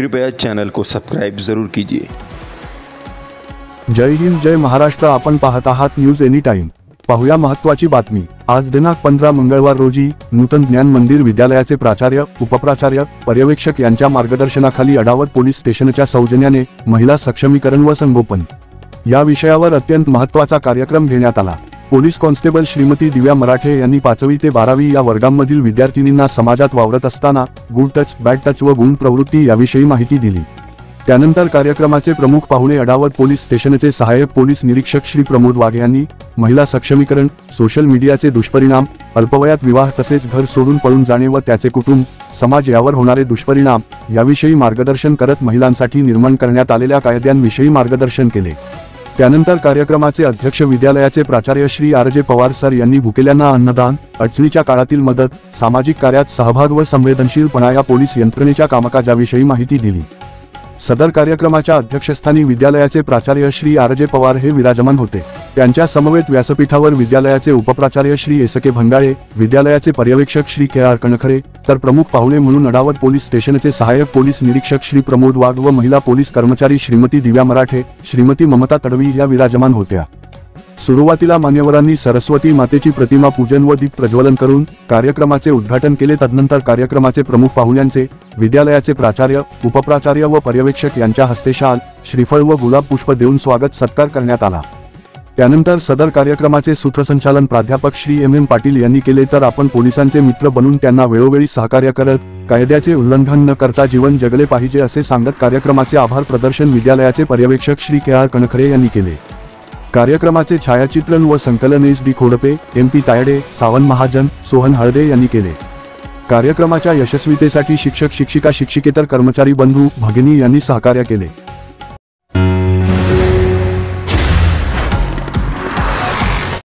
कृपया चैनल को सब्सक्राइब जरूर कीजिए। जय हिंद, जय महाराष्ट्र। आपण पाहत आहात न्यूज एनी टाइम। पाहूया महत्त्वाची बातमी। आज दिनांक 15 मंगळवार रोजी नूतन ज्ञान मंदिर विद्यालयाचे प्राचार्य, उपप्राचार्य, पर्यवेक्षक यांच्या मार्गदर्शनाखाली अडावत पोलीस स्टेशनच्या सौजन्याने महिला सक्षमीकरण व संगोपन या विषयावर अत्यंत महत्त्वाचा कार्यक्रम घेण्यात आला। पोलीस कॉन्स्टेबल श्रीमती दिव्या मराठे यांनी 5वी ते 12वी या वर्गांमधील विद्यार्थिनींना समाजात वावरत असताना गुड टच, बॅड टच व गुण प्रवृत्ती याविषयी माहिती दिली। त्यानंतर कार्यक्रमाचे प्रमुख पाहुणे अडावत पोलीस स्टेशनचे सहाय्यक पोलीस निरीक्षक श्री प्रमोद वाघ यांनी महिला सक्षमीकरण, सोशल मीडियाचे दुष्परिणाम, अल्पवयात विवाह तसेच घर सोडून पळून जाणे व त्याचे कुटुंब, समाज यावर होणारे दुष्परिणाम याविषयी मार्गदर्शन करत महिलांसाठी निर्माण करण्यात आलेल्या कायद्यांविषयी मार्गदर्शन केले। त्यानंतर कार्यक्रमाचे अध्यक्ष विद्यालयाचे प्राचार्य Shri R J Pawar sir यांनी भुकेल्यांना अन्नदान, अडचणीच्या काळातील मदत, सामाजिक कार्यात सहभाग व संवेदनशीलपणा या पोलीस यंत्रणेच्या कामकाजाविषयी माहिती दिली। सदर कार्यक्रमाच्या अध्यक्षस्थानी विद्यालयाचे प्राचार्य श्री आर जे पवार हे विराजमान होते। त्यांच्या समवेत व्यासपीठावर विद्यालयाचे उपप्राचार्य श्री एसके भंडाळे, विद्यालयाचे पर्यवेक्षक श्री के आर कणखरे, तर प्रमुख पाहुणे म्हणून अडावत पोलीस स्टेशनचे सहाय्यक पोलीस निरीक्षक श्री प्रमोद वाघ व महिला पोलीस कर्मचारी श्रीमती दिव्या मराठे, श्रीमती ममता तडवी या विराजमान होत्या। सुरुवातीला मान्यवरांनी सरस्वती मातेची प्रतिमा पूजन व दीप प्रज्वलन करून कार्यक्रमाचे उद्घाटन केले। तदनंतर कार्यक्रमाचे प्रमुख पाहुण्यांचे विद्यालयाचे प्राचार्य, उपप्राचार्य व पर्यवेक्षक यांच्या हस्ते शाल, श्रीफळ व गुलाब पुष्प देऊन स्वागत सत्कार करण्यात आला। त्यानंतर सदर कार्यक्रमाचे सूत्रसंचालन प्राध्यापक श्री एम पाटील यांनी केले। तर आपण पोलिसांचे मित्र बनून त्यांना वेळोवेळी सहकार्य करत कायद्याचे उल्लंघन न करता जीवन जगले पाहिजे असे सांगत कार्यक्रमाचे आभार प्रदर्शन विद्यालयाचे पर्यवेक्षक श्री के आर कणखरे यांनी केले। कार्यक्रमाचे छायाचित्रण व संकलन S D Khodpe, MP Tayde, Sawan Mahajan, Sohan Halde यांनी केले। कार्यक्रमाच्या यशस्वीतेसाठी शिक्षक, शिक्षिका, शिक्षिकेतर कर्मचारी बंधू भगिनी यांनी सहकार्य केले।